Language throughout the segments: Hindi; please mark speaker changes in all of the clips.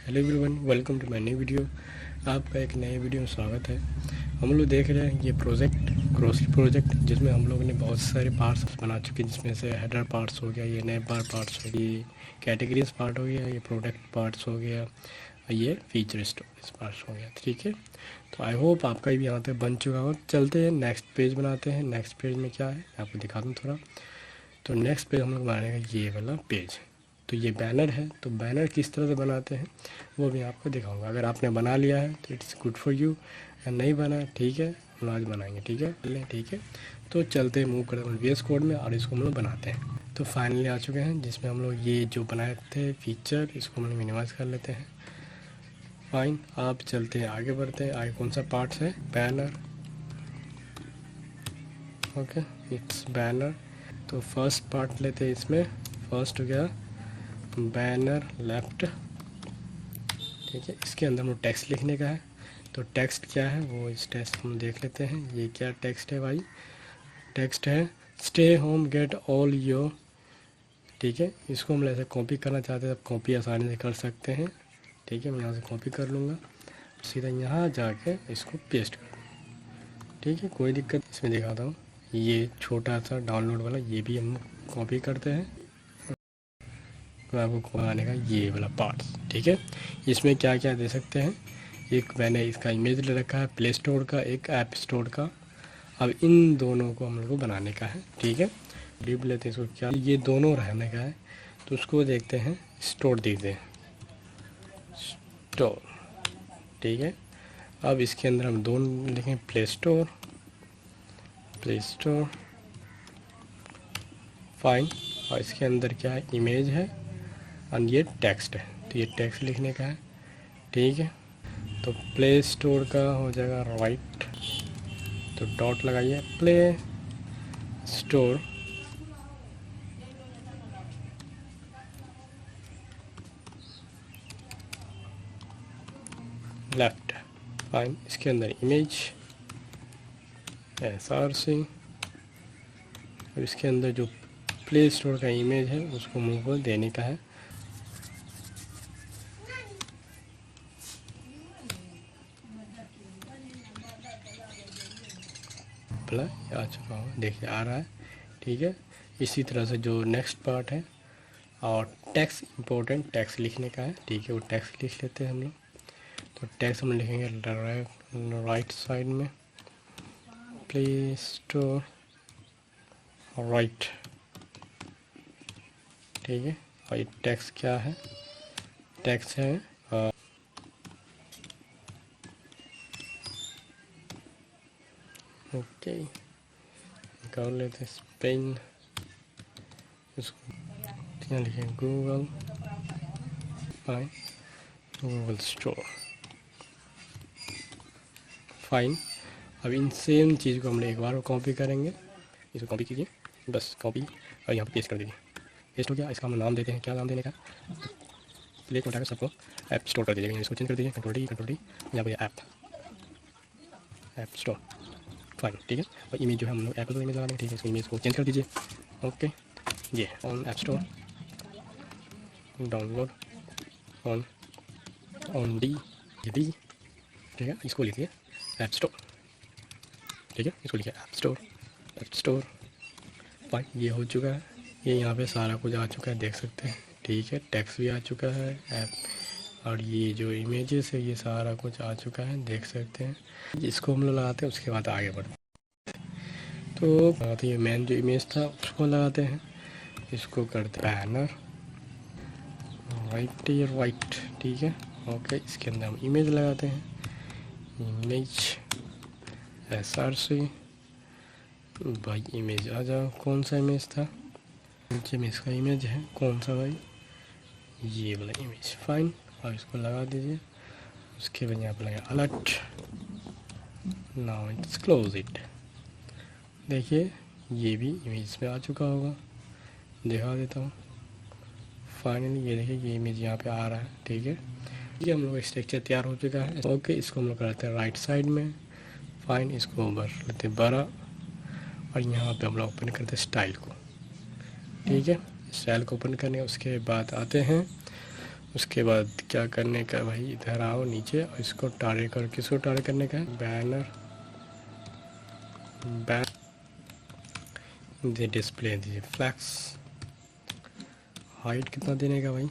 Speaker 1: Hello everyone, welcome to my new video. आपका एक नए वीडियो में स्वागत है। हम लोग देख रहे हैं ये प्रोजेक्ट ग्रोसरी प्रोजेक्ट, जिसमें हम लोगों ने बहुत सारे पार्ट्स बना चुके हैं, जिसमें से हेडर पार्ट्स हो गया, ये नेम बार पार्ट्स हो गया, ये कैटेगरीज पार्ट हो गया, ये प्रोडक्ट पार्ट्स हो गया, ये फीचर स्टोरेज पार्ट्स हो गया। ठीक है, तो आई होप आपका भी यहाँ तक बन चुका हो। चलते हैं नेक्स्ट पेज बनाते हैं। नेक्स्ट पेज में क्या है आपको दिखा दूँ थोड़ा। तो नेक्स्ट पेज हम लोग बनाएंगे ये वाला पेज। तो ये बैनर है, तो बैनर किस तरह से बनाते हैं वो भी आपको दिखाऊंगा। अगर आपने बना लिया है तो इट्स गुड फॉर यू, या नहीं बना ठीक है, हम आज बनाएंगे। ठीक है, ठीक है। तो चलते हैं, मूव करते हैं VS कोड में और इसको हम लोग बनाते हैं। तो फाइनली आ चुके हैं, जिसमें हम लोग ये जो बनाए थे फीचर, इसको हम लोग मिनिमाइज कर लेते हैं। फाइन, आप चलते हैं, आगे बढ़ते हैं। आगे कौन सा पार्ट्स है? बैनर। Okay, it's banner. तो फर्स्ट पार्ट लेते हैं इसमें। फर्स्ट हो गया बैनर लेफ्ट। ठीक है, इसके अंदर हम टेक्स्ट लिखने का है। तो टेक्स्ट क्या है वो इस टेक्स्ट हम देख लेते हैं। ये क्या टेक्स्ट है भाई? टेक्स्ट है stay home get all your. ठीक है, इसको हम ऐसे कॉपी करना चाहते हैं, कॉपी आसानी से कर सकते हैं। ठीक है, मैं यहाँ से कॉपी कर लूँगा, सीधा यहाँ जाके इसको पेस्ट कर। ठीक है, कोई दिक्कत इसमें दिखाता हूँ। ये छोटा सा डाउनलोड वाला ये भी हम कॉपी करते हैं, तो आपको बनाने का ये वाला पार्ट्स। ठीक है, इसमें क्या क्या दे सकते हैं। एक मैंने इसका इमेज ले रखा है प्ले स्टोर का, एक ऐप स्टोर का। अब इन दोनों को हम लोग को बनाने का है। ठीक है, डिप लेते हैं इसको, क्या ये दोनों रहने का है, तो उसको देखते हैं। स्टोर दीजिए, स्टोर। ठीक है, अब इसके अंदर हम दोनों लिखें play store, play store. Fine, और इसके अंदर क्या है? इमेज है और ये टेक्स्ट है, तो ये टेक्स्ट लिखने का है। ठीक है, तो प्ले स्टोर का हो जाएगा राइट, तो डॉट लगाइए, प्ले स्टोर लेफ्ट। फाइन, इसके अंदर इमेज SRC। अब इसके अंदर जो प्ले स्टोर का इमेज है उसको मुझ को देने का है। भला आ चुका हो, देखिए आ रहा है। ठीक है, इसी तरह से जो नेक्स्ट पार्ट है, और टेक्स्ट इम्पोर्टेंट टेक्स्ट लिखने का है। ठीक है, वो टेक्स्ट लिख लेते हैं हम लोग। तो टेक्स्ट हम लिखेंगे राइट साइड में, प्ले स्टोर राइट। ठीक है, और ये टेक्स्ट क्या है? टेक्स्ट है ओके, कर लेते हैं स्पेन। इसको यहाँ लिखें Google, fine, Google store. Fine, अब इन सेम चीज़ को हम एक बार कॉपी करेंगे। इसको कॉपी कीजिए, बस कॉपी, और यहाँ पे पेस्ट कर दीजिए। पेस्ट हो गया, इसका हम नाम देते हैं। क्या नाम देने का? प्ले को उठाकर सबको ऐप स्टोर कर दीजिएगा। इसको चेंज कर दीजिए, कंट्रोल डी, यहाँ पर ऐप स्टोर। फाइन, ठीक है, और इमेज जो है हम लोग ऐप पर इमेज लगा देंगे। ठीक है, इसको इमेज को चेंज कर दीजिए। ओके, ये on app store, download on D. ठीक है, इसको लिखिए ऐप स्टोर। ठीक है, इसको लिखिए ऐप स्टोर। फाइन, ये हो चुका है। ये यहाँ पे सारा कुछ आ चुका है, देख सकते हैं। ठीक है, टेक्स्ट भी आ चुका है, ऐप, और ये जो इमेजेस है ये सारा कुछ आ चुका है, देख सकते हैं। इसको हम लोग लगाते हैं, उसके बाद आगे बढ़ते हैं। तो ये मेन जो इमेज था उसको लगाते हैं। इसको करते हैं बैनर राइट। ठीक है, ओके, इसके अंदर हम इमेज लगाते हैं। Image SRC। भाई इमेज आ जाओ, कौन सा इमेज था? नीचे में इसका इमेज है, कौन सा भाई? ये वाला इमेज। फाइन, और इसको लगा दीजिए। उसके बाद यहाँ पर लगा alert, now it's close it. देखिए ये भी इमेज में आ चुका होगा, दिखा देता हूँ। फाइनली ये देखिए ये इमेज यहाँ पे आ रहा है। ठीक है, ये हम लोग स्ट्रक्चर तैयार हो चुका है। ओके, इसको हम लोग करते हैं राइट साइड में। फाइन, इसको भर लेते हैं बड़ा, और यहाँ पे हम लोग ओपन करते हैं स्टाइल को। ठीक है, स्टाइल को ओपन करने उसके बाद आते हैं उसके बाद क्या करने का भाई, इधर आओ नीचे और इसको टारगेट करो। किसको टारगेट करने का है? बैनर, ये डिस्प्ले दीजिए फ्लैक्स। हाइट कितना देने का भाई?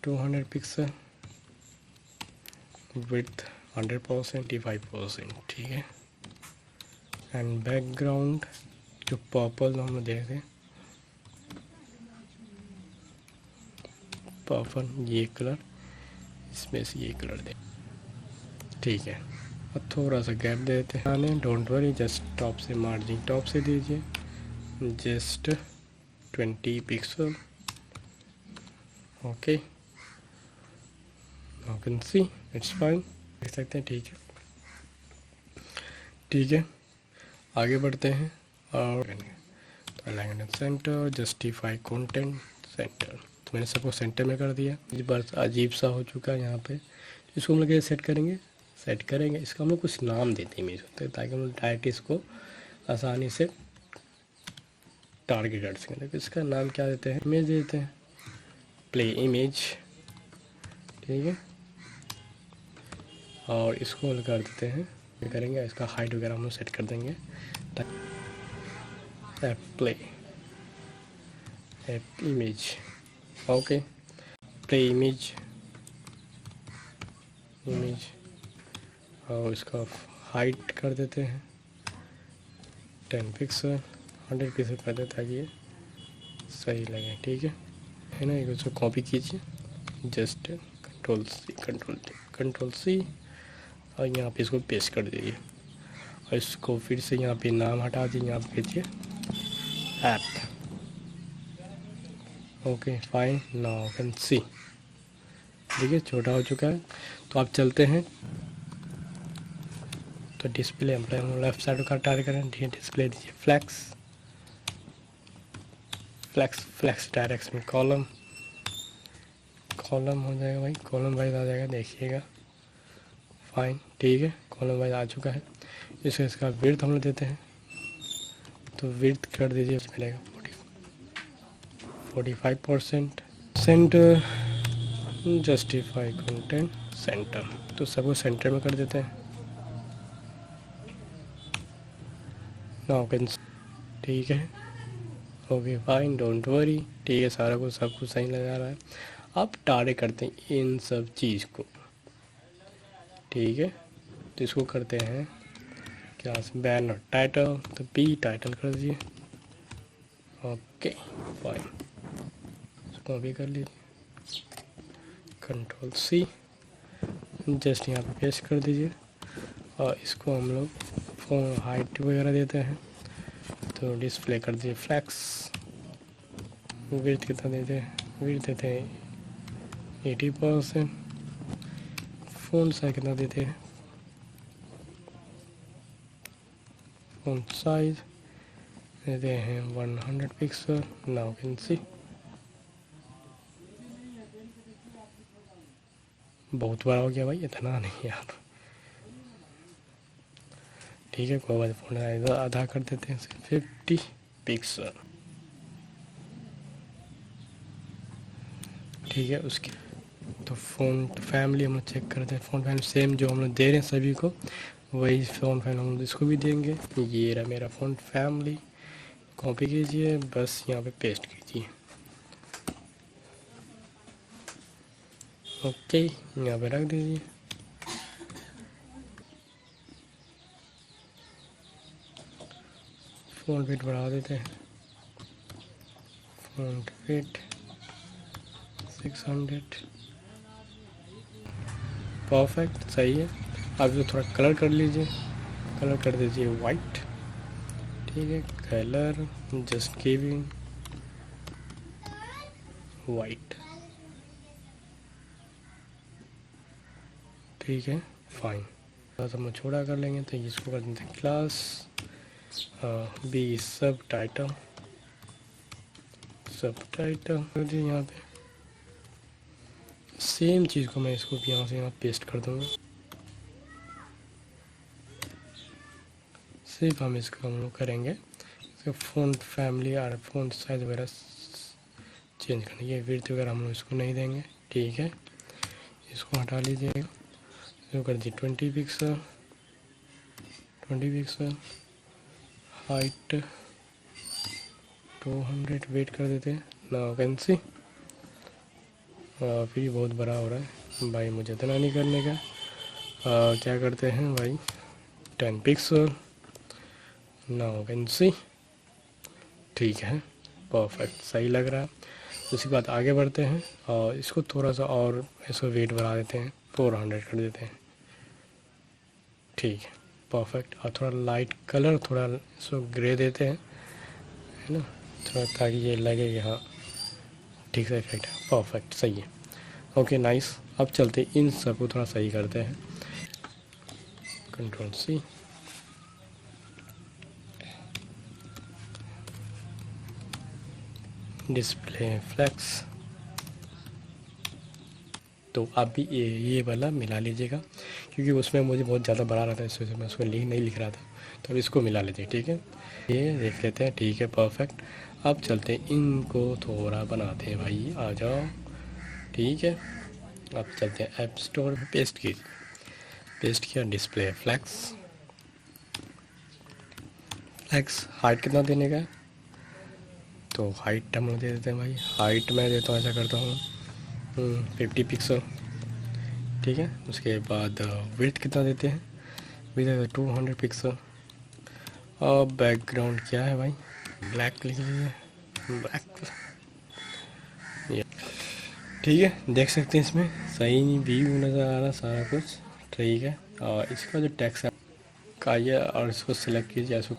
Speaker 1: 200 पिक्सल। विड्थ 100%, 25%, ठीक है। एंड बैकग्राउंड जो पर्पल हम लोग देख रहे हैं, पर्पल, ये कलर, इसमें से ये कलर दे, ठीक है। और थोड़ा सा गैप दे देते हैं। डोंट वरी, जस्ट टॉप से मार्जिन टॉप से दीजिए, just 20 pixel. Okay, you can see it's fine, देख सकते हैं, ठीक है। ठीक है, आगे बढ़ते हैं और alignment centre, justify content centre, तो मैंने सबको सेंटर में कर दिया। इस बार अजीब सा हो चुका है यहाँ पे, इसको हम लोग कैसे सेट करेंगे, इसका हम लोग कुछ नाम देते हैं इमेज होते हैं, ताकि हम लोग डायरेक्ट इसको आसानी से टारगेट कर सकें। तो इसका नाम क्या देते हैं? इमेज देते हैं, प्ले इमेज, ठीक है। और इसको कर देते हैं, क्या करेंगे, इसका हाइट वगैरह हम लोग सेट कर देंगे। Play image, okay, play image, और इसका हाइट कर देते हैं 10 पिक्सल, 100 पिक्सल कर देते ताकि ये सही लगे, ठीक है ना। एक उसको कॉपी कीजिए, जस्ट कंट्रोल सी और यहाँ पे इसको पेस्ट कर दीजिए। और इसको फिर से यहाँ पे नाम हटा दीजिए, यहाँ पे कीजिए app. Okay fine, now can सी, देखिए छोटा हो चुका है। तो आप चलते हैं, तो डिस्प्ले हम लेफ्ट साइड का टारगेट करें, डिस्प्ले दीजिए फ्लैक्स डायरेक्ट में कॉलम हो जाएगा भाई, कॉलम वाइज आ जाएगा, देखिएगा, फाइन, ठीक है। कॉलम वाइज आ चुका है। इसका विड्थ हम लोग देते हैं, तो विड्थ कर दीजिए, मिलेगा 45%। सेंटर, जस्टिफाई कंटेंट सेंटर, तो सबको सेंटर में कर देते हैं। नाउ कैन, ठीक है, ओके फाइन, डोंट वरी, ठीक है। सारा कुछ सब कुछ सही लगा रहा है। अब टारगेट करते हैं इन सब चीज़ को, ठीक है। तो इसको करते हैं क्या, बैनर टाइटल, तो बी टाइटल कर दीजिए, ओके फाइन, इसको अभी कर लीजिए, कंट्रोल सी, जस्ट यहाँ पे पेस्ट कर दीजिए। और इसको हम लोग फोन हाइट वगैरह देते हैं, तो डिस्प्ले कर दीजिए फ्लैक्स। विड्थ कितना देते हैं? विड्थ देते हैं 80%। फ़ॉन्ट साइज कितना देते हैं? फ़ॉन्ट साइज देते हैं 100 पिक्सल। नाउ कैन सी, बहुत बड़ा हो गया भाई, इतना नहीं यार, ठीक है। कोई बात, फ़ॉन्ट साइज आधा कर देते हैं, 50 पिक्सल, ठीक है। उसके तो फ़ॉन्ट फैमिली हम लोग चेक करते हैं, फ़ॉन्ट फैमिली सेम जो हम लोग दे रहे हैं सभी को, वही फ़ॉन्ट फैमिली हम लोग इसको भी देंगे। ये रहा मेरा फ़ॉन्ट फैमिली, कॉपी कीजिए, बस यहाँ पे पेस्ट कीजिए, ओके, यहाँ पे रख दीजिए। फ़ॉन्ट वेट बढ़ा देते हैं, फ़ॉन्ट वेट 600, परफेक्ट, सही है। अब इसको थोड़ा कलर कर लीजिए, कलर कर दीजिए वाइट, ठीक है। कलर जस्ट गिविंग वाइट, ठीक है, फाइन। बस हम छोटा कर लेंगे, तो इसको कर देते हैं क्लास बी सब टाइटल कर दिए। यहाँ पे सेम चीज़ को मैं इसको भी यहाँ से यहाँ पेस्ट कर दूँगा। सिर्फ हम इसको हम लोग करेंगे, इसका फ़ॉन्ट फैमिली और फ़ॉन्ट साइज़ वगैरह चेंज करना, ये विड्थ वगैरह हम लोग इसको नहीं देंगे, ठीक है, इसको हटा लीजिएगा, इसको कर दीजिए 20 पिक्सल, 20 पिक्सल, हाइट 200, वेट कर देते हैं ना वैकेंसी। फिर बहुत बड़ा हो रहा है भाई, मुझे इतना नहीं करने का। क्या करते हैं भाई, 10 पिक्सल, ना वैकेंसी। ठीक है, परफेक्ट, सही लग रहा है। उसी बात आगे बढ़ते हैं और इसको थोड़ा सा और इसको वेट बढ़ा देते हैं, 400 कर देते हैं। ठीक है, परफेक्ट। और थोड़ा लाइट कलर, थोड़ा इसको ग्रे देते हैं, है ना, थोड़ा, ताकि ये लगे कि हाँ ठीक से इफेक्ट है। परफेक्ट, सही है। Okay nice. अब चलते इन सब को थोड़ा सही करते हैं। Control C, display flex. तो आप भी ये वाला मिला लीजिएगा, क्योंकि उसमें मुझे बहुत ज़्यादा बड़ा रहा था, इस वजह से मैं उसको नहीं लिख रहा था। तो अब इसको मिला लीजिए, ठीक है, ये देख लेते हैं। ठीक है, परफेक्ट। अब चलते हैं, इनको थोड़ा बनाते हैं भाई, आ जाओ। ठीक है, अब चलते हैं ऐप स्टोर में, पेस्ट कीजिए, पेस्ट किया, डिस्प्ले फ्लेक्स, फ्लेक्स हाइट कितना देने का है, तो हाइट हम लोग दे देते हैं भाई। हाइट मैं देता हूँ, ऐसा करता हूँ 50 पिक्सल। ठीक है, उसके बाद विड्थ कितना देते हैं, विड्थ 200 पिक्सल। और बैकग्राउंड क्या है भाई, ब्लैक लिख लीजिए, ब्लैक। ठीक है, देख सकते हैं इसमें सही व्यू नज़र आ रहा सारा कुछ। ठीक है, और इसका जो टेक्स्ट है का ये, और इसको सिलेक्ट कीजिए, इसको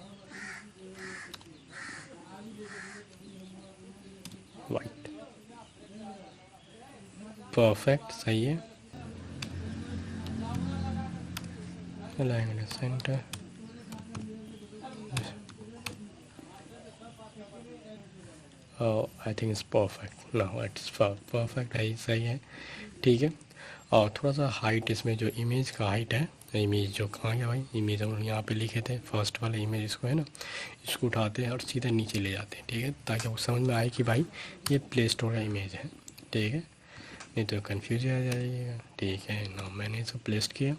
Speaker 1: वाइट। परफेक्ट, सही है। Alignment centre, I think it's perfect, ना इट्स परफेक्ट है, सही है। ठीक है, और थोड़ा सा हाइट, इसमें जो इमेज का हाइट है, इमेज जो कहाँ गया भाई, इमेज हम यहाँ पे लिखे थे फर्स्ट वाले इमेज, इसको है ना, इसको उठाते हैं और सीधा नीचे ले जाते हैं। ठीक है, ताकि वो समझ में आए कि भाई ये प्ले स्टोर का इमेज है। ठीक है, नहीं तो कन्फ्यूज आ जाइएगा। ठीक है ना, मैंने इसको प्लेस्ट किया,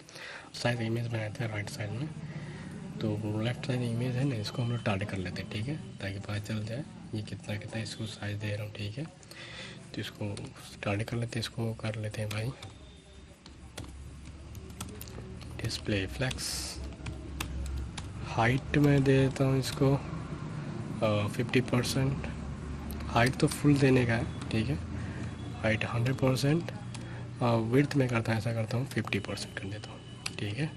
Speaker 1: शायद इमेज बनाया था राइट साइड में, तो लेफ्ट साइड इमेज है ना, इसको हम लोग टारगेट कर लेते हैं। ठीक है, ताकि पता चल जाए ये कितना कितना इसको साइज दे रहा हूँ। ठीक है, तो इसको टारगेट कर लेते हैं, इसको कर लेते हैं भाई डिस्प्ले फ्लेक्स। हाइट में दे देता हूँ इसको 50%। हाइट तो फुल देने का है। ठीक है, हाइट 100%। विड्थ में करता है, ऐसा करता हूँ 50% कर देता हूँ। ठीक है,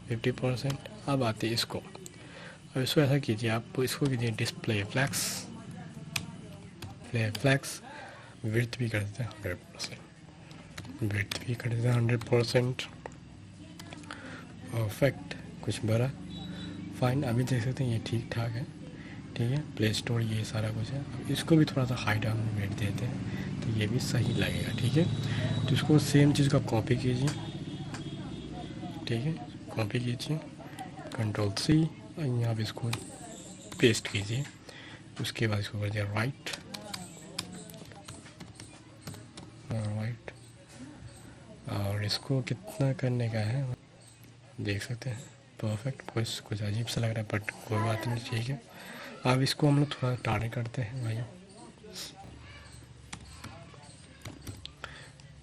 Speaker 1: 50%। अब आते हैं इसको, अब इसको ऐसा कीजिए, आप इसको कीजिए display flex, play flex. Width भी कर देते हैं 100%, विड्थ भी कर देते हैं 100%। परफेक्ट, कुछ बड़ा, फाइन। अभी देख सकते हैं ये ठीक ठाक है। ठीक है, प्ले स्टोर ये सारा कुछ है। अब इसको भी थोड़ा सा हाइट हम वेट देते हैं, तो ये भी सही लगेगा। ठीक है, तो इसको सेम चीज़ का कॉपी कीजिए। ठीक है, कॉपी कीजिए, कंट्रोल सी, और यहाँ पे इसको पेस्ट कीजिए। उसके बाद इसको कर दिया राइट, राइट। और इसको कितना करने का है देख सकते हैं। परफेक्ट, कुछ अजीब सा लग रहा है, बट कोई बात नहीं। ठीक है, अब इसको हम लोग थोड़ा टारगेट करते हैं भाई,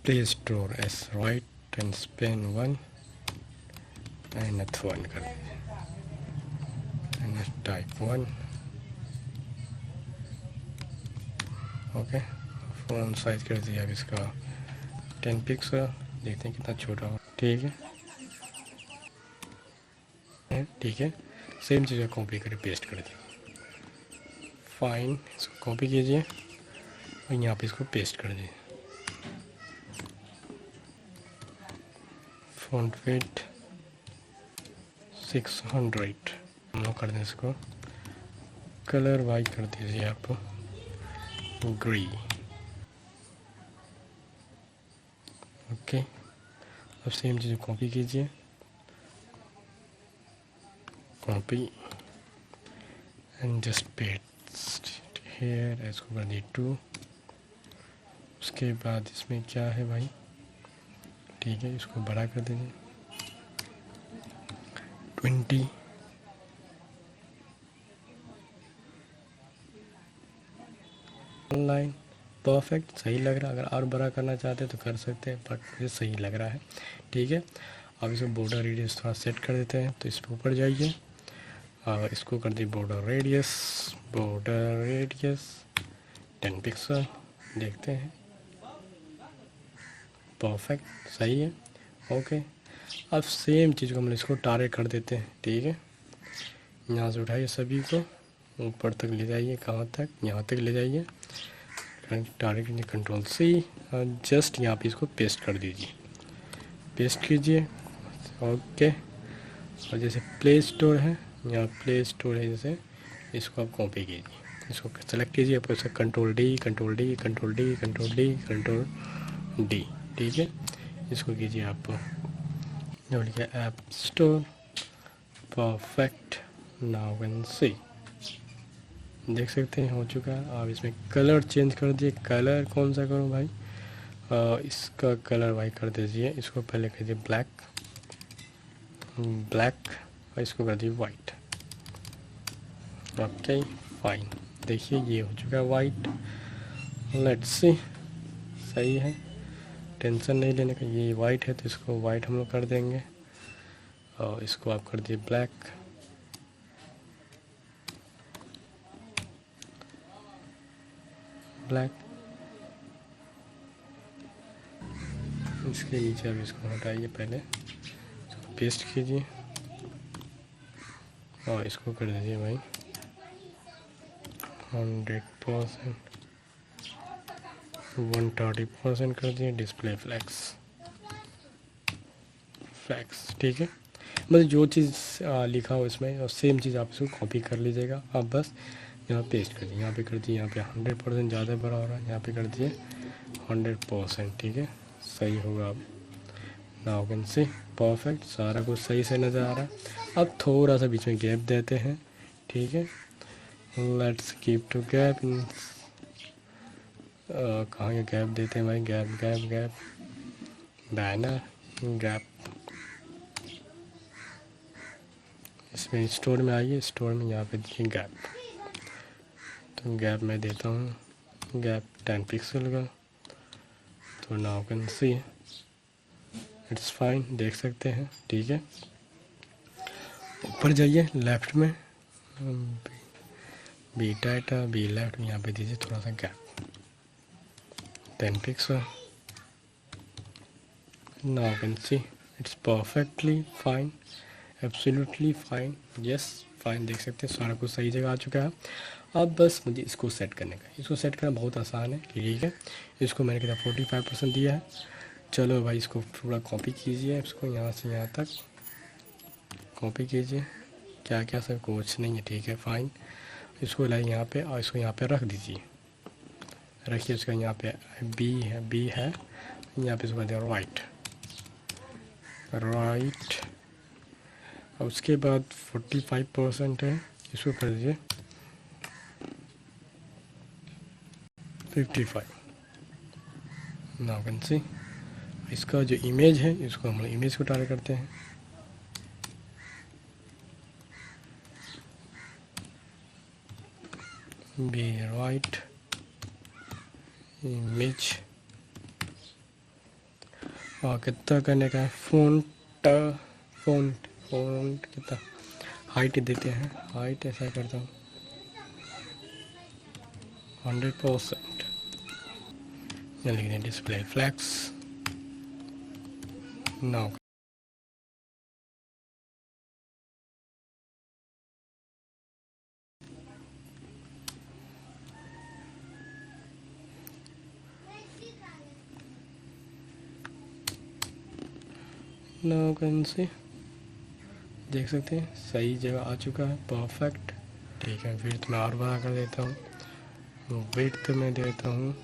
Speaker 1: play store S right and Spain 1 and next 1 कर दीजिए, and type 1। Okay, phone size कर दिया अब इसका 10 पिक्सल, देखते हैं कितना छोटा हो। ठीक है, ठीक है, सेम चीज़ कॉपी करके पेस्ट कर दिया। फाइन, इसको कॉपी कीजिए और यहाँ पे इसको पेस्ट कर दीजिए। फ़ॉन्ट वेट 600, हम लोग कर दें इसको, कलर वाइट कर दीजिए आप ग्री। ओके, अब सेम चीज़ कॉपी कीजिए, copy and just paste here, इसको कर दिए 2, उसके बाद इसमें क्या है भाई, ठीक है, इसको बड़ा कर दीजिए 20। ऑनलाइन परफेक्ट, सही लग रहा है। अगर और बड़ा करना चाहते हैं तो कर सकते हैं, बट मुझे सही लग रहा है, ठीक है। अब इसको बॉर्डर रेडियस थोड़ा सेट कर देते हैं, तो इस पर ऊपर जाइए और इसको कर दिए बॉर्डर रेडियस 10 पिक्सल। देखते हैं, परफेक्ट, सही है, ओके। अब सेम चीज़ को हम इसको टारगेट कर देते हैं, ठीक है। यहाँ से उठाइए सभी को, ऊपर तक ले जाइए, कहाँ तक, यहाँ तक ले जाइए, टारगेट कंट्रोल सी, और जस्ट यहाँ पे इसको पेस्ट कर दीजिए, पेस्ट कीजिए, ओके। और जैसे प्ले स्टोर है, यहाँ प्ले स्टोर है जैसे, इसको आप कॉपी कीजिए, इसको सेलेक्ट कीजिए, आपको इसका कंट्रोल डी, ठीक है। इसको कीजिए आप जो लिखा app store, perfect, now can see, देख सकते हैं हो चुका है। आप इसमें कलर चेंज कर दिए, कलर कौन सा करूँ भाई, इसका कलर भाई कर दीजिए, इसको पहले कर दिए ब्लैक, और इसको कर दिए वाइट, ओके फाइन। देखिए ये हो चुका है वाइट, लेट्स सी, सही है, टेंशन नहीं लेने का। ये वाइट है तो इसको वाइट हम लोग कर देंगे, और इसको आप कर दिए ब्लैक, इसके नीचे अब इसको हटाइए, पहले इसको पेस्ट कीजिए और इसको कर दीजिए भाई 100%, 130% कर दिए, डिस्प्ले फ्लैक्स, ठीक है। मतलब जो चीज़ लिखा हो इसमें, और सेम चीज़ आप इसको कॉपी कर लीजिएगा। आप बस यहाँ पेस्ट कर दिए, यहाँ पे कर दिए, यहाँ पे 100% ज़्यादा बड़ा हो रहा है, यहाँ पे कर दिए 100%, ठीक है, सही होगा। अब नाउ कैन सी, परफेक्ट, सारा कुछ सही से नज़र आ रहा है। अब थोड़ा सा बीच में गैप देते हैं, ठीक है, let's keep two gap in, कहाँ के गैप देते हैं भाई, गैप, बैनर गैप, इसमें स्टोर में आइए, स्टोर में यहाँ पे देखिए गैप, तो गैप मैं देता हूँ, गैप 10 पिक्सल का, तो now can see it's fine, देख सकते हैं, ठीक है। ऊपर जाइए लेफ़्ट में, बी टाटा बी लेफ्ट, यहाँ पे दीजिए थोड़ा सा gap 10 pixel, now can see it's perfectly fine, absolutely fine, yes fine, देख सकते हैं सारा कुछ सही जगह आ चुका है। अब बस मुझे इसको सेट करने का, इसको सेट करना बहुत आसान है, ठीक है। इसको मैंने कितना 45% दिया है। चलो भाई इसको पूरा कॉपी कीजिए, इसको यहाँ से यहाँ तक कॉपी कीजिए, क्या क्या सब कुछ नहीं है, ठीक है फाइन। इसको लाइए यहाँ पे और इसको यहाँ पे रख दीजिए, रखिए। उसका यहाँ पे बी है, यहाँ पे इसको दिया राइट, और उसके बाद 45% है, इसको कर दीजिए 55। नाउ कैन सी, इसका जो इमेज है, इसको हम इमेज को टारगेट करते हैं, बी राइट इमेज, और कितना करने का है, फ़ॉन्ट कितना हाइट देते हैं, हाइट ऐसा करता हूँ 100%, या लिख दें display flex, now can see, देख सकते हैं सही जगह आ चुका है, परफेक्ट, ठीक है। फिर मैं और बड़ा कर देता हूँ, वेट तो मैं देता हूँ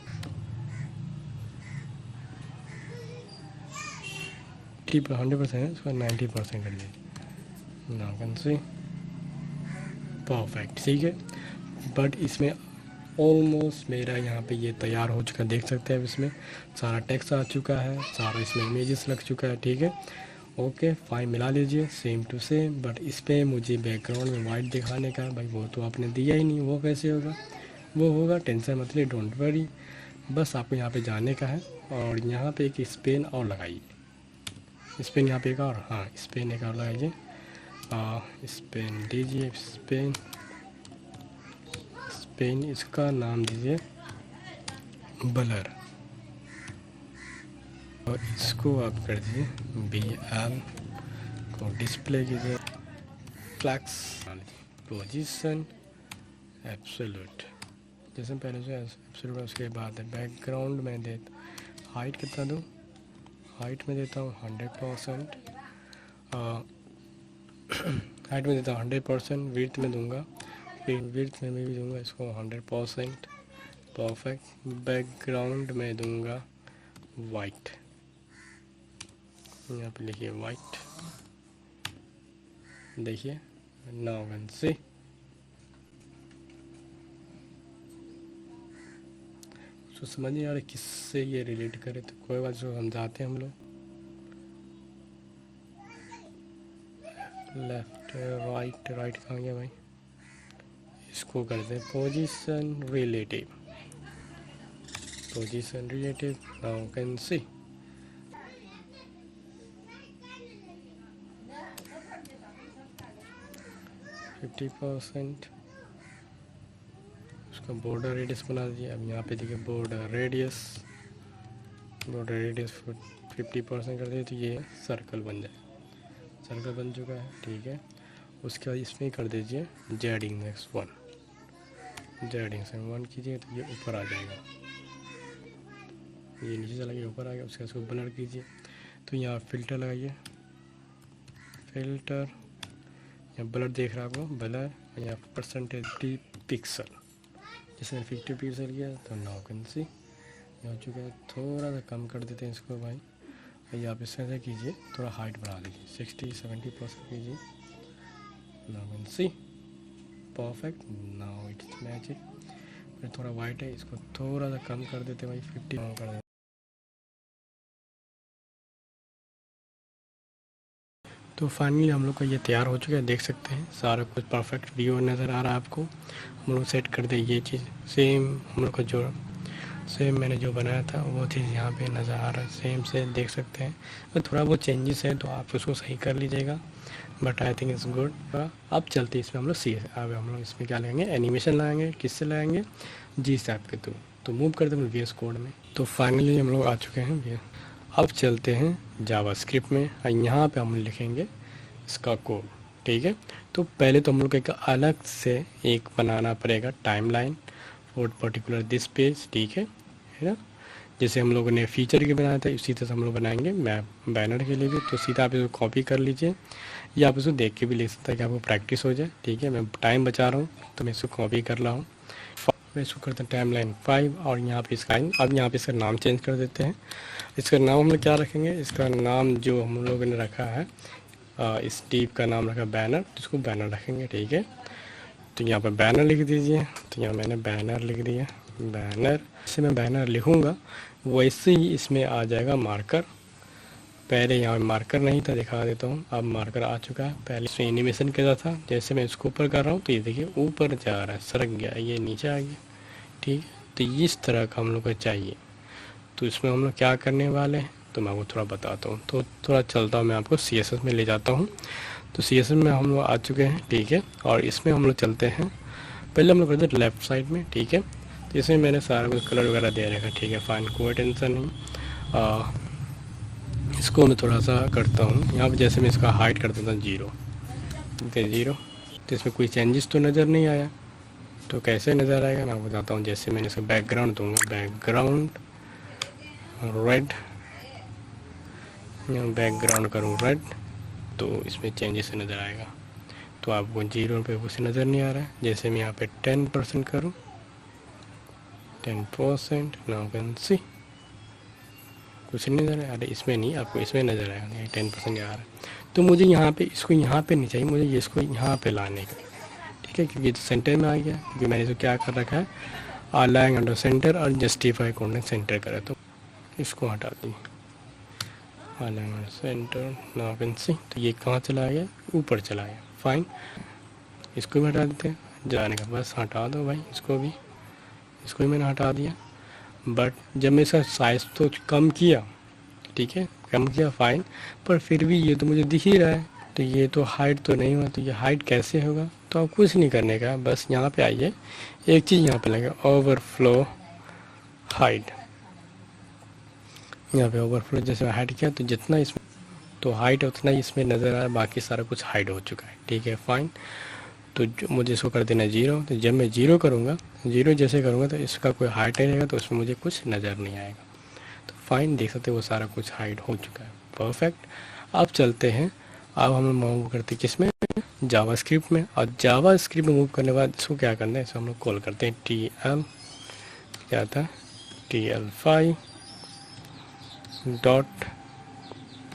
Speaker 1: 100% है, उसका 90% कर दीजिए, नाउ कैन सी, परफेक्ट, ठीक है। बट इसमें ऑलमोस्ट मेरा यहाँ पे ये तैयार हो चुका है, देख सकते हैं। अब इसमें सारा टेक्स्ट आ चुका है, सारा इसमें इमेजेस लग चुका है, ठीक है। ओके फाइन, मिला लीजिए सेम टू सेम। बट इस पर मुझे बैकग्राउंड में वाइट दिखाने का, भाई वो तो आपने दिया ही नहीं, वो कैसे होगा? वो होगा, टेंशन मत लीजिए, डोंट वरी। बस आपको यहाँ पे जाने का है और यहाँ पे एक स्पेन और लगाइए। स्पेन यहाँ पे एक और, हाँ स्पेन एक और लगाइए। स्पेन दीजिए, स्पेन स्पेन, इसका नाम दीजिए ब्लर, और इसको आप कर दीजिए BL को डिस्प्ले कीजिए, फ्लैक्स पोजीशन एब्सोल्यूट, जैसे पहले से एब्सोल्यूट। उसके बाद बैकग्राउंड में दे, हाइट कितना दूँ? हाइट में देता हूँ 100%, हाइट में देता हूँ 100%, विड्थ में दूंगा, फिर विड्थ में भी दूंगा इसको 100%, परफेक्ट। बैकग्राउंड में दूंगा वाइट, यहाँ पे लिखिए वाइट, देखिए नाउ कैन सी। तो समझ नहीं आ रहा किससे ये रिलेट करे, तो कोई बात जो समझाते हैं हम लोग। लेफ्ट राइट, राइट कहाँ गया भाई? इसको करते हैं position relative, position relative, now can सी। %, उसका बॉर्डर रेडियस बना दीजिए। अब यहाँ पे देखिए बॉर्डर रेडियस 50% कर दिए तो ये सर्कल बन जाए, सर्कल बन चुका है, ठीक है। उसके बाद इसमें कर दीजिए जेडिंग नेक्स्ट 1, जेडिंग से 1 कीजिए तो ये ऊपर आ जाएगा, ये नीचे चला गया ऊपर आ गया। उसके बाद इसको ब्लर कीजिए, तो यहाँ फ़िल्टर लगाइए, फ़िल्टर, यहाँ ब्लर देख रहा है आपको, ब्लर, यहाँ परसेंटेज पिक्सल, जैसे 50 पिक्सल किया तो नाउ कैन सी हो चुका है। थोड़ा सा कम कर देते हैं इसको भाई, ये आप इस तरह से कीजिए, थोड़ा हाइट बढ़ा लीजिए, 60-70% कीजिए, now can see perfect, now it's magic. फिर थोड़ा वाइट है, इसको थोड़ा सा कम कर देते हैं भाई, 50 कम कर देते। तो फाइनली हम लोग का ये तैयार हो चुका है, देख सकते हैं सारा कुछ परफेक्ट व्यू नज़र आ रहा है आपको। हम लोग सेट कर दे ये चीज़, सेम हम लोग का जो सेम मैंने जो बनाया था वो चीज़ यहाँ पे नज़र आ रहा है, सेम से देख सकते हैं। तो थोड़ा वो चेंजेस है तो आप उसको सही कर लीजिएगा, but I think it's good. अब चलते इसमें हम लोग अब हम लोग इसमें क्या लगाएंगे, एनिमेशन लगाएंगे। किससे लगाएंगे? G-Sharp के थ्रू। तो मूव कर देंगे VS कोड में। तो फाइनली हम लोग आ चुके हैं। अब चलते हैं जावास्क्रिप्ट में, यहाँ पे हम लिखेंगे इसका कोड, ठीक है। तो पहले तो हम लोग एक अलग से एक बनाना पड़ेगा timeline for particular this page, ठीक है ना। जैसे हम लोगों ने फीचर के बनाया था उसी तरह से हम लोग बनाएंगे मैप बैनर के लिए भी। तो सीधा आप इसको कॉपी कर लीजिए, या आप इसको देख के भी ले सकते हैं कि आपको प्रैक्टिस हो जाए, ठीक है। मैं टाइम बचा रहा हूँ तो मैं इसको कॉपी कर रहा हूँ। मैं इसको करते हैं टाइमलाइन 5, और यहाँ पे इसका अब यहाँ पे इसका नाम चेंज कर देते हैं। इसका नाम हम लोग क्या रखेंगे? इसका नाम जो हम लोगों ने रखा है, इस टीप का नाम रखा बैनर, तो इसको बैनर रखेंगे, ठीक है। तो यहाँ पर बैनर लिख दीजिए, तो यहाँ मैंने बैनर लिख दिया, बैनर। जैसे मैं बैनर लिखूँगा वैसे ही इसमें आ जाएगा मार्कर। पहले यहाँ मार्कर नहीं था, दिखा देता हूँ, अब मार्कर आ चुका है। पहले इसमें एनिमेशन किया था, जैसे मैं इसको ऊपर कर रहा हूँ तो ये देखिए ऊपर जा रहा है, सरक गया, ये नीचे आ गया, ठीक है। तो इस तरह का हम लोग को चाहिए। तो इसमें हम लोग क्या करने वाले हैं तो मैं आपको थोड़ा बताता हूँ। तो थोड़ा चलता हूँ, मैं आपको CSS में ले जाता हूँ। तो CSS में हम लोग आ चुके हैं, ठीक है। और इसमें हम लोग चलते हैं, पहले हम लोग करते हैं लेफ़्ट साइड में, ठीक है। तो इसमें मैंने सारा कुछ कलर वगैरह दे रखा है, ठीक है, फाइन, कोई टेंशन नहीं। इसको मैं थोड़ा सा करता हूँ, यहाँ पे जैसे मैं इसका हाइट कर देता हूँ 0, ठीक है, 0। तो इसमें कोई चेंजेस तो नज़र नहीं आया, तो कैसे नज़र आएगा मैं बताता हूँ। जैसे मैंने इसका बैकग्राउंड दूँगा, बैकग्राउंड रेड, बैकग्राउंड करूँ रेड, तो इसमें चेंजेस नज़र आएगा। तो आपको 0 पे कुछ नज़र नहीं आ रहा है। जैसे मैं यहाँ पे 10% करूँ, 10%, नाउ कैन सी, कुछ नहीं नज़र आ रहा है। इसमें नहीं, आपको इसमें नज़र आएगा, 10% आ रहा है। तो मुझे यहाँ पे इसको यहाँ पे नहीं चाहिए, मुझे ये इसको यहाँ पे लाने का, ठीक है, क्योंकि तो सेंटर में आ गया, क्योंकि मैंने इसको क्या कर रखा है, अलाइंग अंडर सेंटर और जस्टिफाई कोऑर्डिनेट सेंटर करें तो इसको हटा दी, अलाइंग under center now can see. तो ये कहाँ चला गया, ऊपर चला गया। फाइन, इसको भी हटा देते हैं, जाने का बस हटा दो भाई, इसको भी मैंने हटा दिया। बट जब मैं इसका साइज़ तो कम किया, ठीक है, कम किया फाइन, पर फिर भी ये तो मुझे दिख ही रहा है, तो ये तो हाइट तो नहीं हुआ, तो ये हाइट कैसे होगा। तो आप कुछ नहीं करने का, बस यहाँ पे आइए, एक चीज़ यहाँ पे लगे, ओवरफ्लो हाइट। यहाँ पे ओवरफ्लो जैसे हाइट किया तो जितना इसमें तो हाइट है उतना ही इसमें नज़र आ रहा है, बाकी सारा कुछ हाइड हो चुका है, ठीक है फाइन। तो मुझे इसको कर देना 0। तो जब मैं 0 करूँगा, 0 जैसे करूँगा तो इसका कोई हाइट नहीं रहेगा, तो उसमें मुझे कुछ नज़र नहीं आएगा। तो फाइन, देख सकते वो सारा कुछ हाइड हो चुका है, परफेक्ट। अब चलते हैं, अब हम मूव करते हैं किस में, जावास्क्रिप्ट में। और जावास्क्रिप्ट में मूव करने के बाद इसको क्या करना है, इसको हम लोग कॉल करते हैं TL, क्या था TL5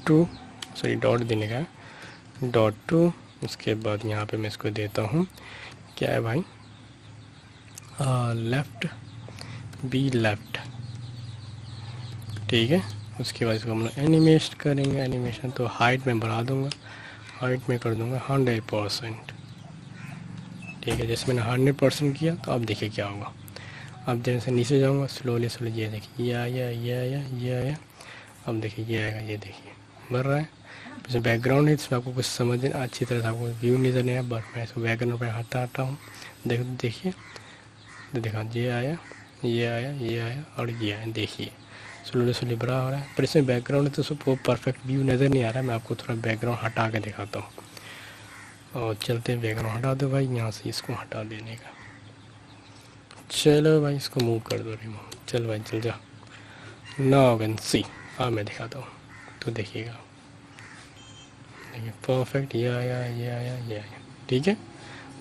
Speaker 1: .2, सॉरी डॉट देने का, .2। उसके बाद यहाँ पे मैं इसको देता हूँ, क्या है भाई, लेफ़्ट बी लेफ़्ट, ठीक है। उसके बाद इसको हम लोग एनिमेट करेंगे, एनिमेशन तो हाइट में बढ़ा दूंगा, हाइट में कर दूंगा 100%, ठीक है। जैसे मैंने 100% किया तो अब देखिए क्या होगा। अब जैसे नीचे जाऊंगा स्लोली, ये देखिए ये आया, ये आया, ये आया, अब देखिए ये आएगा, ये देखिए बढ़ रहा है। जैसे बैकग्राउंड है इसमें आपको कुछ समझ अच्छी तरह से आपको व्यू नज़र नहीं आया, बट मैं इसको बैकग्राउंड पर हटा हूँ, देखिए तो देखा ये आया, ये आया, ये आया और ये आया, देखिए स्लोली बड़ा हो रहा है। पर इसमें बैकग्राउंड है तो सबको परफेक्ट व्यू नज़र नहीं आ रहा है, मैं आपको थोड़ा बैकग्राउंड हटा के दिखाता हूँ। और चलते हैं, बैकग्राउंड हटा दो भाई, यहाँ से इसको हटा देने का। चलो भाई इसको मूव कर दो, रिमूव, चल भाई चल जा। नाउ कैन सी, अब मैं दिखाता हूँ तो देखिएगा, देखिए परफेक्ट, ये आया, ये आया, ये आया, ठीक है।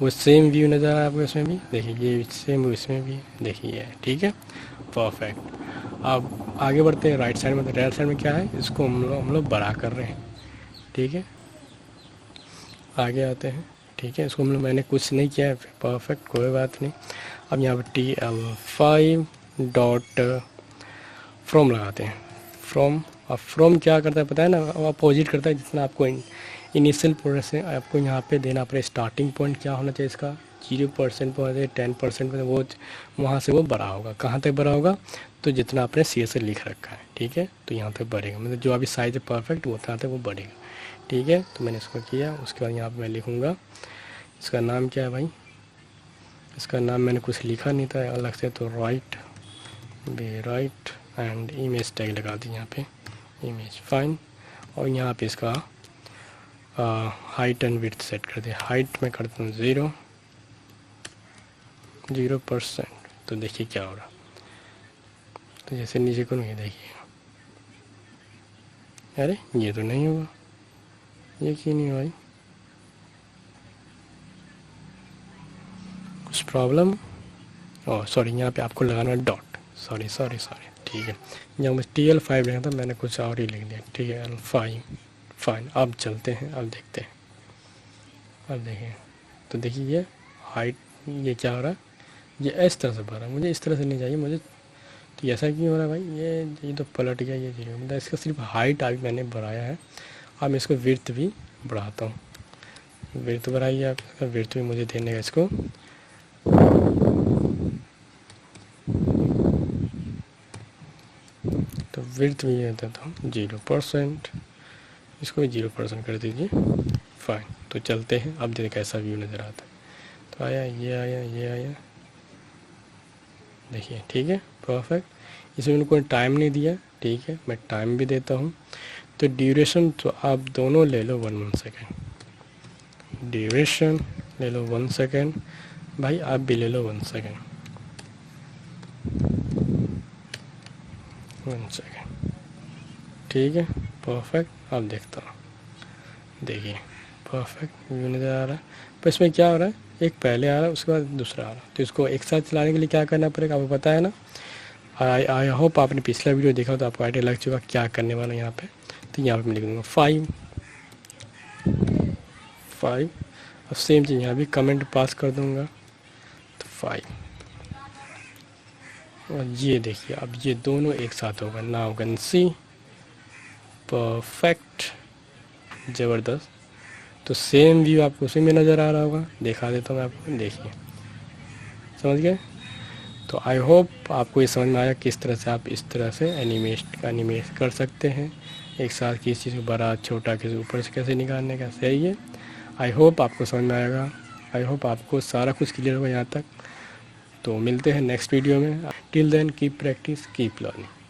Speaker 1: वो सेम व्यू नज़र आ रहा है आपको इसमें भी, देखिए ये सेम इसमें भी, देखिए ये, ठीक है, परफेक्ट। अब आगे बढ़ते हैं राइट साइड में। तो राइट साइड में क्या है, इसको हम लोग बड़ा कर रहे हैं, ठीक है। आगे आते हैं, ठीक है, इसको मैंने कुछ नहीं किया है, परफेक्ट, कोई बात नहीं। अब यहाँ पर TL5 डॉट फ्रॉम लगाते हैं, फ्रॉम। अब फ्रॉम क्या करता है पता है ना, अपोजिट करता है, जितना आपको इनिशियल प्रोसेस से आपको यहाँ पे देना पड़े, स्टार्टिंग पॉइंट क्या होना चाहिए इसका, 0% पर 10% पर, वो वहाँ से वो बड़ा होगा। कहाँ तक बड़ा होगा, तो जितना आपने CS से लिख रखा है, ठीक है, तो यहाँ तक बढ़ेगा, मतलब जो अभी साइज है परफेक्ट वो उतना तक वो बढ़ेगा, ठीक है। तो मैंने इसको किया, उसके बाद यहाँ पर मैं लिखूँगा, इसका नाम क्या है भाई, इसका नाम मैंने कुछ लिखा नहीं था अलग से, तो राइट एंड इमेज टैग लगा दी यहाँ पे, इमेज, फाइन। और यहाँ पे इसका हाइट एंड विड्थ सेट कर दिया, हाइट में करता हूँ 0%। तो देखिए क्या हो रहा, तो जैसे नीचे करूँ ये देखिए, अरे ये तो नहीं होगा, ये क्यों नहीं भाई, कुछ प्रॉब्लम, ओह सॉरी, यहाँ पे आपको लगाना डॉट, सॉरी, ठीक है। यहाँ मुझे TL5 लिखा था, मैंने कुछ और ही लिख दिया, ठीक है, TL5, फाइन। अब चलते हैं, अब देखते हैं, अब देखें तो देखिए ये हाइट, ये क्या हो रहा है, ये इस तरह से बढ़ रहा है, मुझे इस तरह से नहीं चाहिए मुझे, तो ऐसा क्यों हो रहा है भाई, ये तो पलट गया, ये चीज़, मतलब इसका सिर्फ हाइट अभी मैंने बढ़ाया है। अब मैं इसको विड्थ भी बढ़ाता हूँ, विड्थ बढ़ाइए आप, विड्थ भी मुझे देने का इसको, तो विड्थ भी ये देता हूँ 0%, इसको भी 0% कर दीजिए, फाइन। तो चलते हैं, अब देखिए कैसा व्यू नज़र आता है, तो आया, ये आया, ये आया, देखिए, ठीक है, परफेक्ट। इसमें मैंने कोई टाइम नहीं दिया, ठीक है, मैं टाइम भी देता हूँ। तो ड्यूरेशन तो आप दोनों ले लो 1 सेकेंड, ड्यूरेशन ले लो 1 सेकेंड, भाई आप भी ले लो 1 सेकेंड, 1 सेकेंड, ठीक है, परफेक्ट। अब देखता हूँ, देखिए परफेक्ट व्यू नज़र आ रहा है, पर इसमें क्या हो रहा है, एक पहले आ रहा है उसके बाद दूसरा आ रहा है, तो इसको एक साथ चलाने के लिए क्या करना पड़ेगा आपको पता है ना। आई होप आपने पिछला वीडियो देखा तो आपको आइडिया लग चुका क्या करने वाला यहाँ पे। तो यहाँ पे मैं लिख दूँगा 5। अब सेम चीज़ यहाँ भी कमेंट पास कर दूँगा, तो 5, और ये देखिए अब ये दोनों एक साथ होगा। नाउ कैन सी परफेक्ट, ज़बरदस्त। तो सेम व्यू आपको उसी में नज़र आ रहा होगा, दिखा देता हूँ मैं आपको, देखिए, समझ गए। तो आई होप आपको ये समझ में आया किस तरह से आप इस तरह से एनिमेट कर सकते हैं एक साथ, किसी चीज़ को बड़ा छोटा किसी ऊपर से कैसे निकालने का, सही है। आई होप आपको समझ में आएगा, आई होप आपको सारा कुछ क्लियर होगा यहाँ तक। तो मिलते हैं नेक्स्ट वीडियो में। Till then keep practice keep learning.